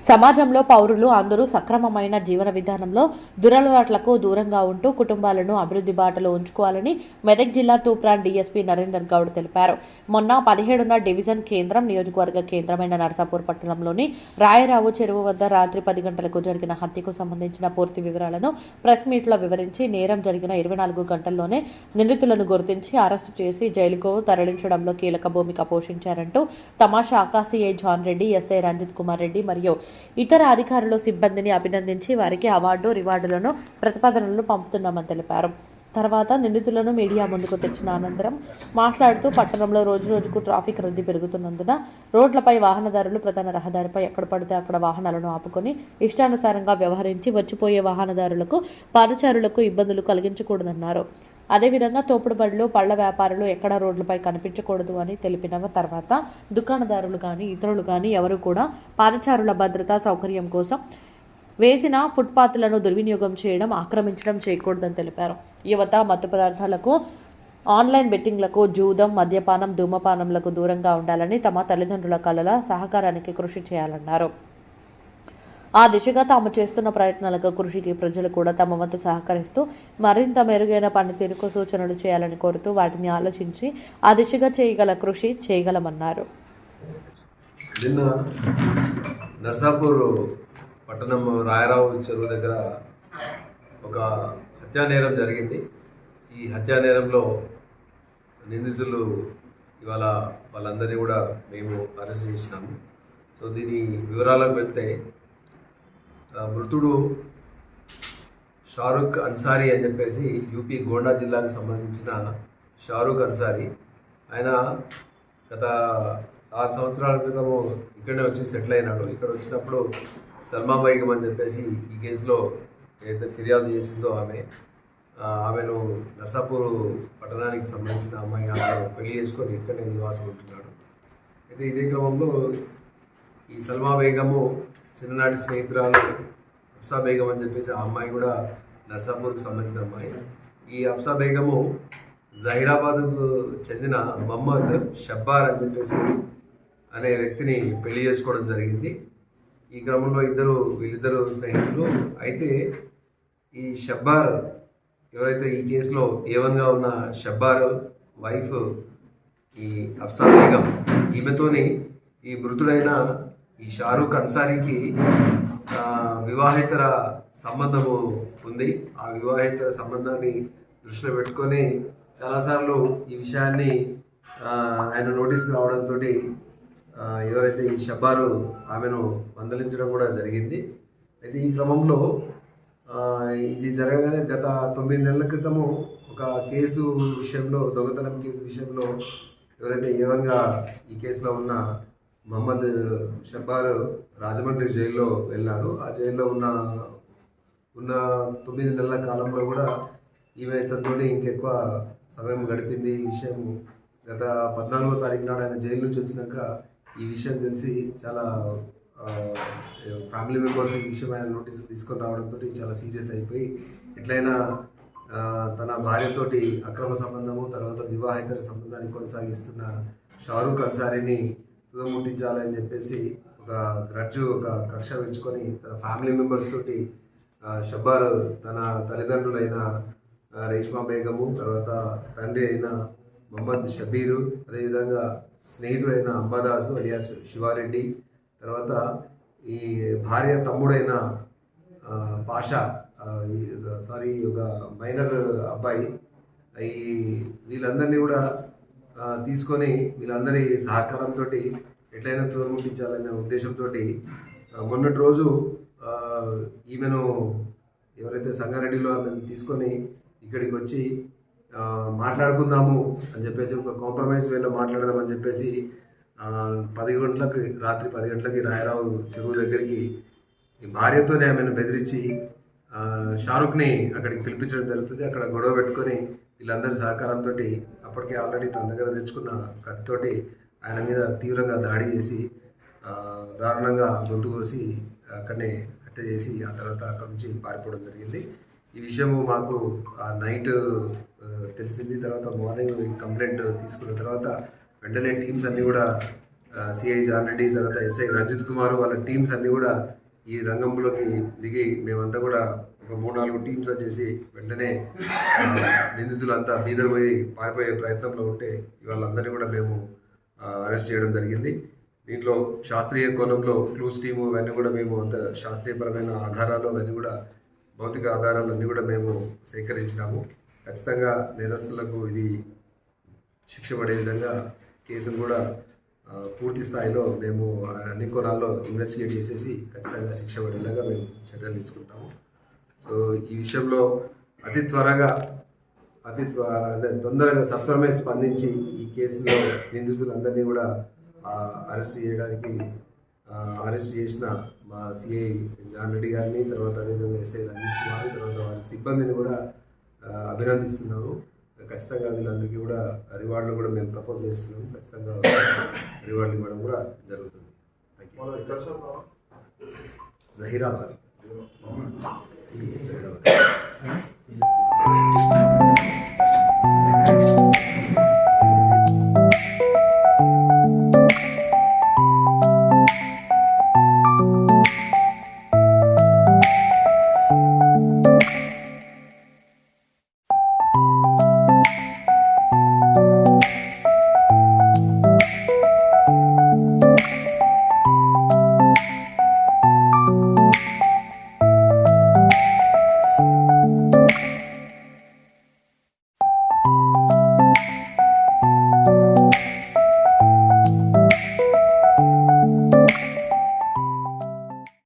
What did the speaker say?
సమాజంలో పౌరులు అందరూ సక్రమమైన జీవన విధానంలో దురలవాట్లకు దూరంగా ఉంటూ కుటుంబాలను అభివృద్ధి బాటలో ఉంచుకోవాలని మెదక్ జిల్లా తూప్రాన్ డీఎస్పీ నరేందర్ గౌడ్ తెలిపారు. మొన్న 17న డివిజన్ కేంద్రం నియోజకవర్గ కేంద్రమైన నర్సాపూర్ పట్టణంలోని రాయరావు చెరువు వద్ద రాత్రి 10 గంటలకు జరిగిన హత్యకు సంబంధించిన పూర్తి వివరాలను ప్రెస్ మీట్లో వివరించి నేరం జరిగిన 24 గంటల్లోనే నిందితులను గుర్తించి అరెస్టు చేసి జైలుకు తరలించడంలో కీలక భూమిక పోషించారంటూ తమాషా ఆకాశీఐ జాన్ రెడ్డి, ఎస్ఐ రంజిత్ కుమార్ రెడ్డి మరియు ఇతర అధికారులు సిబ్బందిని అభినందించి వారికి అవార్డు రివార్డులను ప్రతిపాదనలు పంపుతున్నామని తెలిపారు. తర్వాత నిందితులను మీడియా ముందుకు తెచ్చిన అనంతరం మాట్లాడుతూ పట్టణంలో రోజురోజుకు ట్రాఫిక్ రద్దీ పెరుగుతున్నందున రోడ్లపై వాహనదారులు ప్రధాన రహదారిపై ఎక్కడ పడితే అక్కడ వాహనాలను ఆపుకొని ఇష్టానుసారంగా వ్యవహరించి వచ్చిపోయే వాహనదారులకు పాదచారులకు ఇబ్బందులు కలిగించకూడదన్నారు. అదేవిధంగా తోపుడు బండ్లు, పళ్ల వ్యాపారులు ఎక్కడ రోడ్లపై కనిపించకూడదు అని తెలిపిన తర్వాత దుకాణదారులు కానీ ఇతరులు కానీ ఎవరు కూడా పాదచారుల భద్రతా సౌకర్యం కోసం వేసిన ఫుట్పాత్లను దుర్వినియోగం చేయడం, ఆక్రమించడం చేయకూడదని తెలిపారు. యువత మత్తు పదార్థాలకు, ఆన్లైన్ బెట్టింగ్లకు, జూదం, మద్యపానం, ధూమపానంలకు దూరంగా ఉండాలని తమ తల్లిదండ్రుల కళల సహకారానికి కృషి చేయాలన్నారు. ఆ దిశగా తాము చేస్తున్న ప్రయత్నాలకు కృషికి ప్రజలు కూడా తమ వంతు సహకరిస్తూ మరింత మెరుగైన పనితీరుకు సూచనలు చేయాలని కోరుతూ వాటిని ఆలోచించి ఆ దిశగా చేయగల కృషి చేయగలమన్నారు. నిన్న నర్సాపూర్ పట్టణం రాయరావు చెరువు దగ్గర ఒక హత్యా నేరం జరిగింది. ఈ హత్యా నేరంలో నిందితులు ఇవాళ వాళ్ళందరినీ కూడా మేము అరెస్ట్ చేసినాము. సో దీని వివరాలకు వెళ్తే మృతుడు షారుఖ్ అన్సారీ అని చెప్పేసి యూపీ గోండా జిల్లాకు సంబంధించిన షారుఖ్ అన్సారీ. ఆయన గత 6 సంవత్సరాల క్రితము ఇక్కడనే వచ్చి సెటిల్ అయినాడు. ఇక్కడ వచ్చినప్పుడు సల్మా బేగం అని చెప్పేసి ఈ కేసులో ఏదైతే ఫిర్యాదు చేసిందో ఆమెను నర్సాపూర్ పట్టణానికి సంబంధించిన అమ్మాయి ఆమెను పెళ్లి చేసుకొని ఇక్కడనే నివాసం ఉంటున్నాడు. అయితే ఇదే క్రమంలో ఈ సల్మా బేగము చిన్ననాటి స్నేహితురాలు అఫ్సా బేగం అని చెప్పేసి ఆ అమ్మాయి కూడా నర్సాపూర్కి సంబంధించిన అమ్మాయి. ఈ అఫ్సా బేగము జహీరాబాద్కు చెందిన మహమ్మద్ షబ్బార్ అని చెప్పేసి అనే వ్యక్తిని పెళ్లి చేసుకోవడం జరిగింది. ఈ క్రమంలో వీళ్ళిద్దరు స్నేహితులు. అయితే ఈ షబ్బార్ ఎవరైతే ఈ కేసులో A1గా ఉన్న షబ్బార్ వైఫ్ ఈ అఫ్సా బేగం, ఈమెతోని ఈ మృతుడైన ఈ షారుఖ్ అన్సారీకి వివాహేతర సంబంధము ఉంది. ఆ వివాహేతర సంబంధాన్ని దృష్టిలో పెట్టుకొని చాలాసార్లు ఈ విషయాన్ని ఆయన నోటీస్కి రావడంతో ఎవరైతే ఈ షబ్బారు ఆమెను మందలించడం కూడా జరిగింది. అయితే ఈ క్రమంలో ఇది జరగగానే గత 9 నెలల క్రితము ఒక కేసు విషయంలో, దొంగతనం కేసు విషయంలో ఎవరైతే A1గా ఈ కేసులో ఉన్న మహమ్మద్ షబ్బార్ రాజమండ్రి జైల్లో వెళ్ళాడు. ఆ జైల్లో ఉన్న 9 నెలల కాలంలో కూడా ఈమె ఇతనితో ఇంకెక్కువ సమయం గడిపింది. ఈ విషయం గత 14వ తారీఖు నాడు ఆయన జైలు నుంచి వచ్చినాక ఈ విషయం తెలిసి చాలా ఫ్యామిలీ మెంబర్స్ ఈ విషయం ఆయన నోటీస్ తీసుకొని రావడంతో చాలా సీరియస్ అయిపోయి ఎట్లయినా తన భార్యతోటి అక్రమ సంబంధము, తర్వాత వివాహేతర సంబంధాన్ని కొనసాగిస్తున్న షారుఖ్ అన్సారీని తుదముట్టించాలని చెప్పేసి ఒక కక్ష పెంచుకొని తన ఫ్యామిలీ మెంబర్స్ తోటి షబ్బార్ తన తల్లిదండ్రులైన రేష్మా బేగము, తర్వాత తండ్రి అయిన మహమ్మద్ షబీరు, అదేవిధంగా స్నేహితుడైన అంబాదాసు అలియాస్ శివారెడ్డి, తర్వాత ఈ భార్య తమ్ముడైన పాషా, ఒక మైనర్ అబ్బాయి, వీళ్ళందరినీ కూడా తీసుకొని వీళ్ళందరి సహకారంతో ఎట్లయినా తుదముట్టించాలనే ఉద్దేశంతో మొన్నటి రోజు ఈమెను ఎవరైతే సంగారెడ్డిలో ఆమెను తీసుకొని ఇక్కడికి వచ్చి మాట్లాడుకుందాము అని చెప్పేసి ఒక కాంప్రమైజ్ వేలో మాట్లాడదామని చెప్పేసి రాత్రి 10 గంటలకి రాయరావు చెరువు దగ్గరికి ఈ భార్యతోనే ఆమెను బెదిరించి షారుఖ్ని అక్కడికి పిలిపించడం జరుగుతుంది. అక్కడ గొడవ పెట్టుకొని వీళ్ళందరి సహకారంతో అప్పటికే ఆల్రెడీ తన దగ్గర తెచ్చుకున్న కత్తితోటి ఆయన మీద తీవ్రంగా దాడి చేసి దారుణంగా గొంతు కోసి అక్కడనే హత్య చేసి ఆ తర్వాత అక్కడ నుంచి పారిపోవడం జరిగింది. ఈ విషయము మాకు నైట్ తెలిసింది. తర్వాత మార్నింగ్ ఈ కంప్లైంట్ తీసుకున్న తర్వాత వెంటనే టీమ్స్ అన్నీ కూడా సిఐ జాన్ రెడ్డి, తర్వాత ఎస్ఐ రంజిత్ కుమార్, వాళ్ళ టీమ్స్ అన్నీ కూడా ఈ రంగంలోకి దిగి మేమంతా కూడా ఒక 3-4 టీమ్స్ వచ్చేసి వెంటనే నిందితులంతా బీదర్ పోయి పారిపోయే ప్రయత్నంలో ఉంటే వాళ్ళందరినీ కూడా మేము అరెస్ట్ చేయడం జరిగింది. దీంట్లో శాస్త్రీయ కోణంలో క్లూస్ టీము ఇవన్నీ కూడా మేము అంత శాస్త్రీయపరమైన ఆధారాలు అవన్నీ కూడా భౌతిక ఆధారాలు అన్నీ కూడా మేము సేకరించినాము. ఖచ్చితంగా నేరస్తులకు ఇది శిక్ష పడే విధంగా కేసును కూడా పూర్తి స్థాయిలో మేము అన్ని కోణాల్లో ఇన్వెస్టిగేట్ చేసేసి ఖచ్చితంగా శిక్ష పడేలాగా మేము చర్యలు తీసుకుంటాము. సో ఈ విషయంలో అతి తొందరగా సత్వరమే స్పందించి ఈ కేసులో నిందితులందరినీ కూడా అరెస్ట్ చేసిన మా సిఐ జాన్ రెడ్డి గారిని, తర్వాత అదేవిధంగా ఎస్ఐ రంజిత్ కుమార్, తర్వాత వారి సిబ్బందిని కూడా అభినందిస్తున్నాము. ఖచ్చితంగా వీళ్ళందరికీ కూడా రివార్డులు కూడా మేము ప్రపోజ్ చేస్తున్నాము. ఖచ్చితంగా రివార్డులు ఇవ్వడం కూడా జరుగుతుంది. జహీరాబాద్.